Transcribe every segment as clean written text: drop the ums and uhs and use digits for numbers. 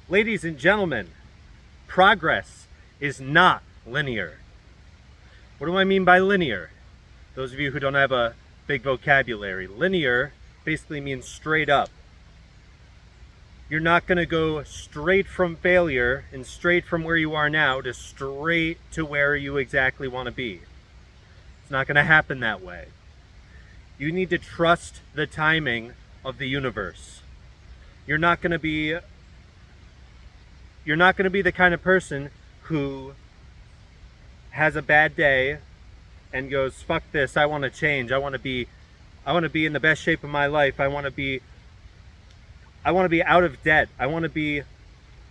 Ladies and gentlemen, progress is not linear. What do I mean by linear? Those of you who don't have a big vocabulary, linear basically means straight up. You're not going to go straight from failure and straight from where you are now to straight to where you exactly want to be. It's not going to happen that way. You need to trust the timing of the universe. You're not going to be the kind of person who has a bad day and goes, fuck this, I want to change. I want to be in the best shape of my life. I want to be out of debt. I want to be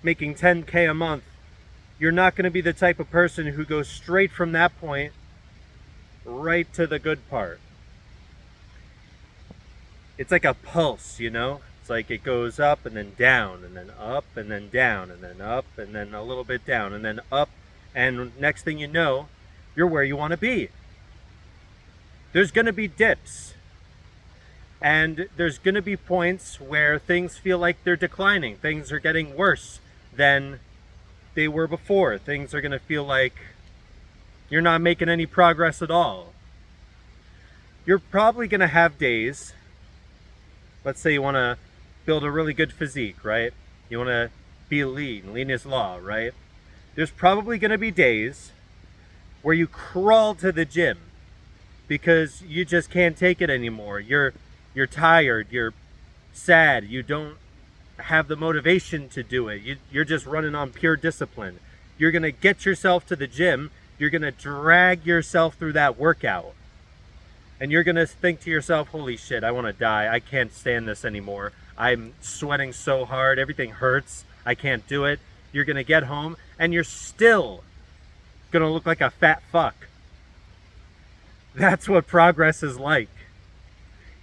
making 10K a month. You're not going to be the type of person who goes straight from that point right to the good part. It's like a pulse, you know? It's like it goes up and then down and then up and then down and then up and then a little bit down and then up, and next thing you know, you're where you want to be. There's going to be dips. And there's going to be points where things feel like they're declining. Things are getting worse than they were before. Things are going to feel like you're not making any progress at all. You're probably going to have days, let's say you want to build a really good physique, right? You want to be lean. Lean is law, right? There's probably going to be days where you crawl to the gym because you just can't take it anymore. You're tired, you're sad, you don't have the motivation to do it. You're just running on pure discipline. You're going to get yourself to the gym, you're going to drag yourself through that workout. And you're going to think to yourself, holy shit, I want to die. I can't stand this anymore. I'm sweating so hard, everything hurts. I can't do it. You're going to get home and you're still going to look like a fat fuck. That's what progress is like.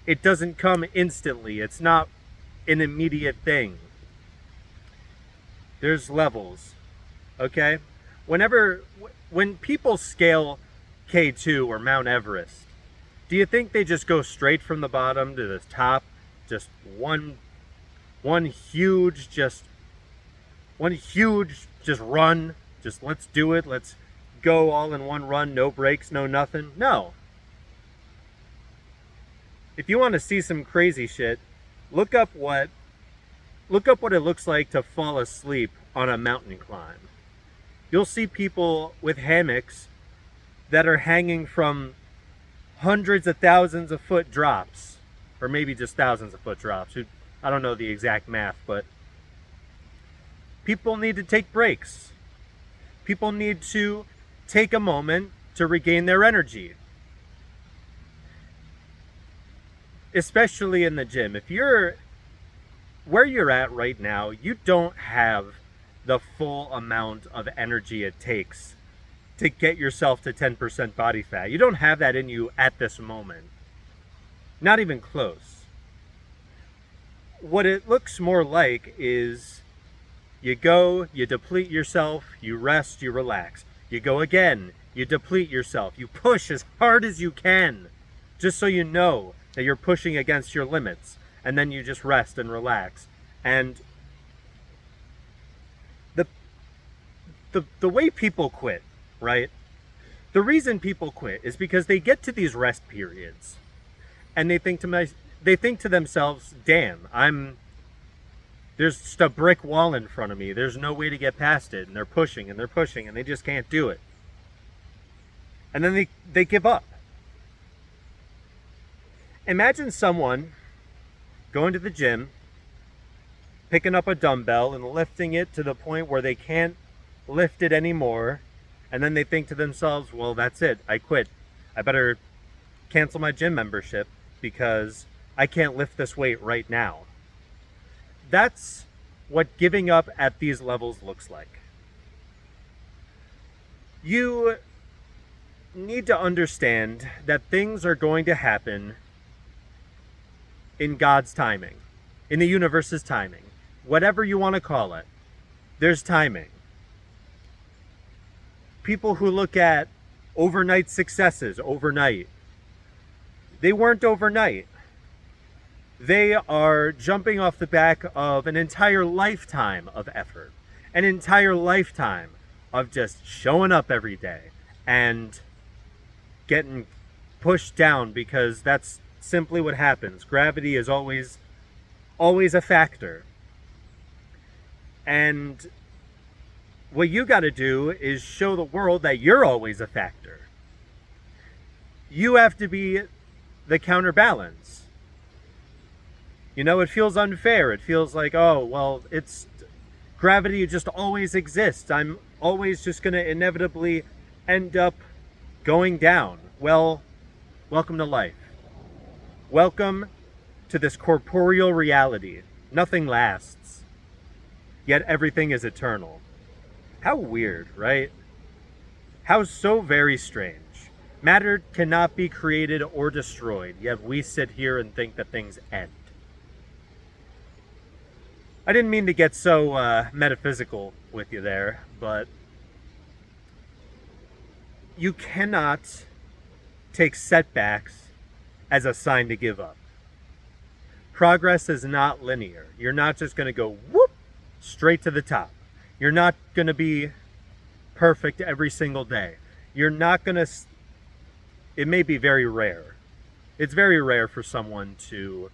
It doesn't come instantly. It's not an immediate thing. There's levels, okay? When people scale K2 or Mount Everest, do you think they just go straight from the bottom to the top? Just one huge run. Just let's do it. Let's go all in one run. No breaks, no nothing. No. If you want to see some crazy shit, look up what it looks like to fall asleep on a mountain climb. You'll see people with hammocks that are hanging from hundreds of thousands of foot drops, or maybe just thousands of foot drops. I don't know the exact math, but people need to take breaks. People need to take a moment to regain their energy. Especially in the gym. If you're where you're at right now, you don't have the full amount of energy it takes to get yourself to 10% body fat. You don't have that in you at this moment. Not even close. What it looks more like is you go, you deplete yourself, you rest, you relax. You go again, you deplete yourself. You push as hard as you can, just so you know that you're pushing against your limits, and then you just rest and relax. And the way people quit, right? The reason people quit is because they get to these rest periods and they think to themselves, damn, there's just a brick wall in front of me. There's no way to get past it. And they're pushing and they're pushing and they just can't do it. And then they give up. Imagine someone going to the gym, picking up a dumbbell and lifting it to the point where they can't lift it anymore, and then they think to themselves, well, that's it, I quit. I better cancel my gym membership because I can't lift this weight right now. That's what giving up at these levels looks like. You need to understand that things are going to happen in God's timing, in the universe's timing, whatever you want to call it. There's timing. People who look at overnight successes overnight, they weren't overnight. They are jumping off the back of an entire lifetime of effort, an entire lifetime of just showing up every day and getting pushed down, because that's simply what happens. Gravity is always a factor. And what you got to do is show the world that you're always a factor. You have to be the counterbalance. You know, it feels unfair. It feels like, oh, well, it's gravity just always exists. I'm always just going to inevitably end up going down. Well, welcome to life. Welcome to this corporeal reality. Nothing lasts, yet everything is eternal. How weird, right? How so very strange. Matter cannot be created or destroyed, yet we sit here and think that things end. I didn't mean to get so metaphysical with you there, but you cannot take setbacks as a sign to give up. Progress is not linear. You're not just going to go whoop straight to the top. You're not going to be perfect every single day. You're not going to... It may be very rare. It's very rare for someone to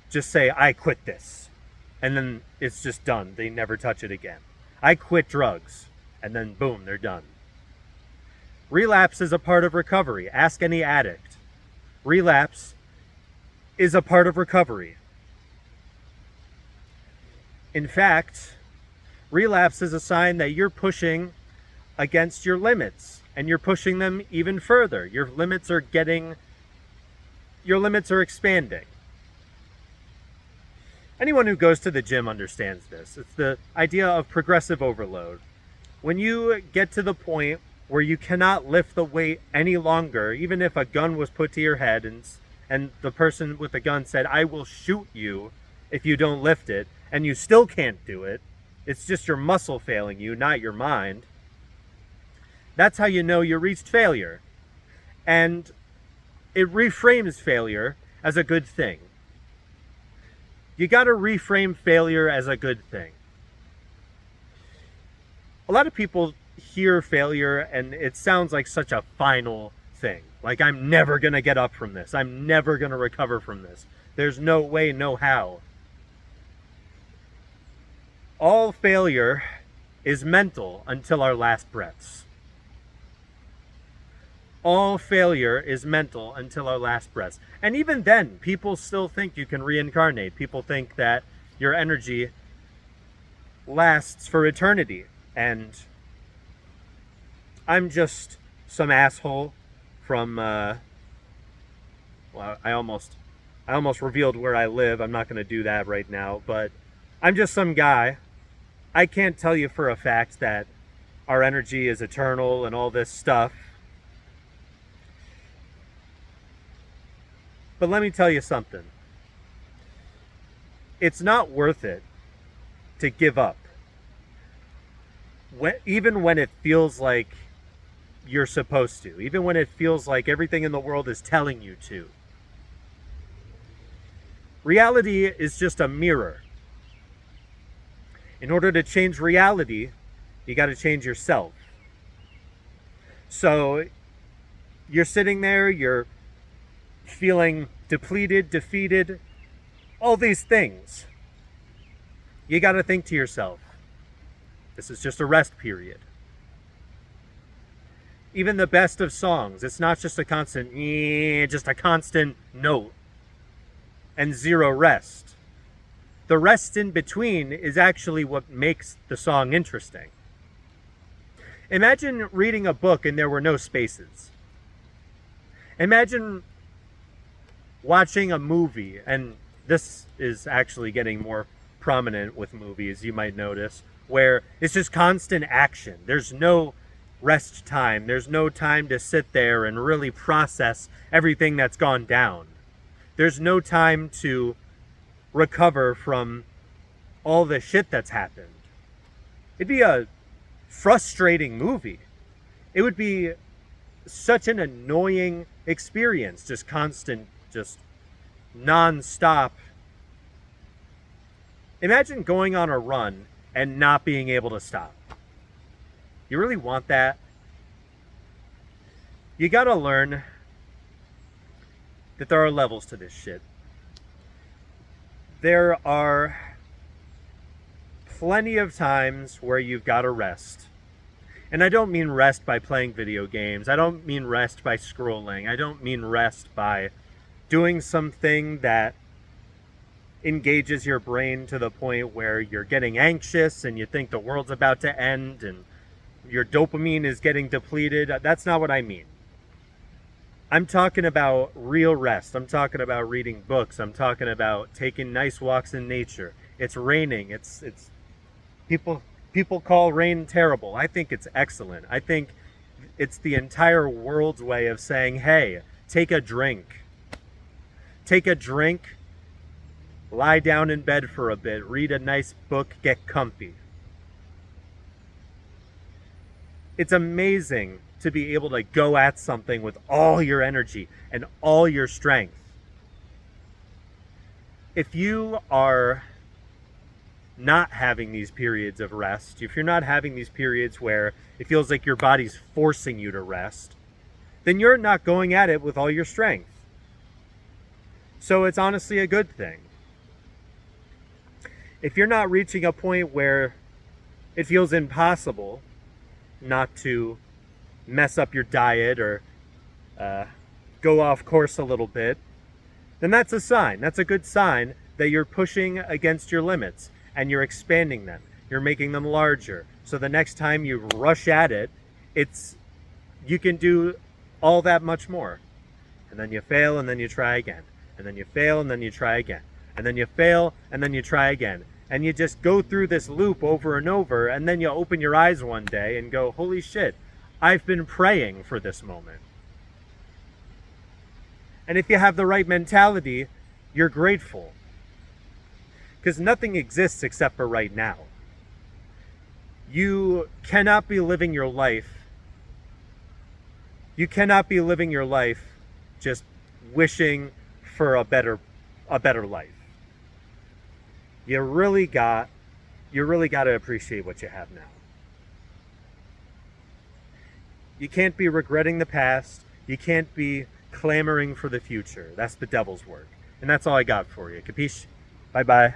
just say, I quit this, and then it's just done. They never touch it again. I quit drugs, and then boom, they're done. Relapse is a part of recovery. Ask any addict. Relapse is a part of recovery. In fact, relapse is a sign that you're pushing against your limits, and you're pushing them even further. Your limits are expanding. Anyone who goes to the gym understands this. It's the idea of progressive overload. When you get to the point where you cannot lift the weight any longer, even if a gun was put to your head and the person with the gun said, I will shoot you if you don't lift it, and you still can't do it, it's just your muscle failing you, not your mind. That's how you know you reached failure. And it reframes failure as a good thing. You got to reframe failure as a good thing. A lot of people hear failure and it sounds like such a final thing. Like, I'm never going to get up from this. I'm never going to recover from this. There's no way, no how. All failure is mental until our last breaths. All failure is mental until our last breaths. And even then, people still think you can reincarnate. People think that your energy lasts for eternity. And I'm just some asshole from, well, I almost revealed where I live. I'm not going to do that right now. But I'm just some guy. I can't tell you for a fact that our energy is eternal and all this stuff. But let me tell you something. It's not worth it to give up. Even when it feels like you're supposed to. Even when it feels like everything in the world is telling you to. Reality is just a mirror. In order to change reality, you got to change yourself. So you're sitting there, you're feeling depleted, defeated, all these things. You got to think to yourself, this is just a rest period. Even the best of songs, it's not just a constant, just a constant note and zero rest. The rest in between is actually what makes the song interesting. Imagine reading a book and there were no spaces. Imagine watching a movie, and this is actually getting more prominent with movies, you might notice, where it's just constant action. There's no rest time. There's no time to sit there and really process everything that's gone down. There's no time to recover from all the shit that's happened. It'd be a frustrating movie. It would be such an annoying experience, just constant, just non-stop. Imagine going on a run and not being able to stop. You really want that? You gotta learn that there are levels to this shit. There are plenty of times where you've gotta rest. And I don't mean rest by playing video games. I don't mean rest by scrolling. I don't mean rest by doing something that engages your brain to the point where you're getting anxious and you think the world's about to end and your dopamine is getting depleted. That's not what I mean. I'm talking about real rest. I'm talking about reading books. I'm talking about taking nice walks in nature. It's raining. It's people call rain terrible. I think it's excellent. I think it's the entire world's way of saying, hey, take a drink. Take a drink, lie down in bed for a bit, read a nice book, get comfy. It's amazing to be able to go at something with all your energy and all your strength. If you are not having these periods of rest, if you're not having these periods where it feels like your body's forcing you to rest, then you're not going at it with all your strength. So it's honestly a good thing. If you're not reaching a point where it feels impossible not to mess up your diet or go off course a little bit, then that's a sign. That's a good sign that you're pushing against your limits and you're expanding them. You're making them larger. So the next time you rush at it, you can do all that much more. And then you fail and then you try again. And then you fail and then you try again. And then you fail and then you try again. And you just go through this loop over and over, and then you open your eyes one day and go, holy shit, I've been praying for this moment. And if you have the right mentality, you're grateful. Because nothing exists except for right now. You cannot be living your life. You cannot be living your life just wishing for a better life. You really got to appreciate what you have now. You can't be regretting the past. You can't be clamoring for the future. That's the devil's work. And that's all I got for you. Capiche? Bye-bye.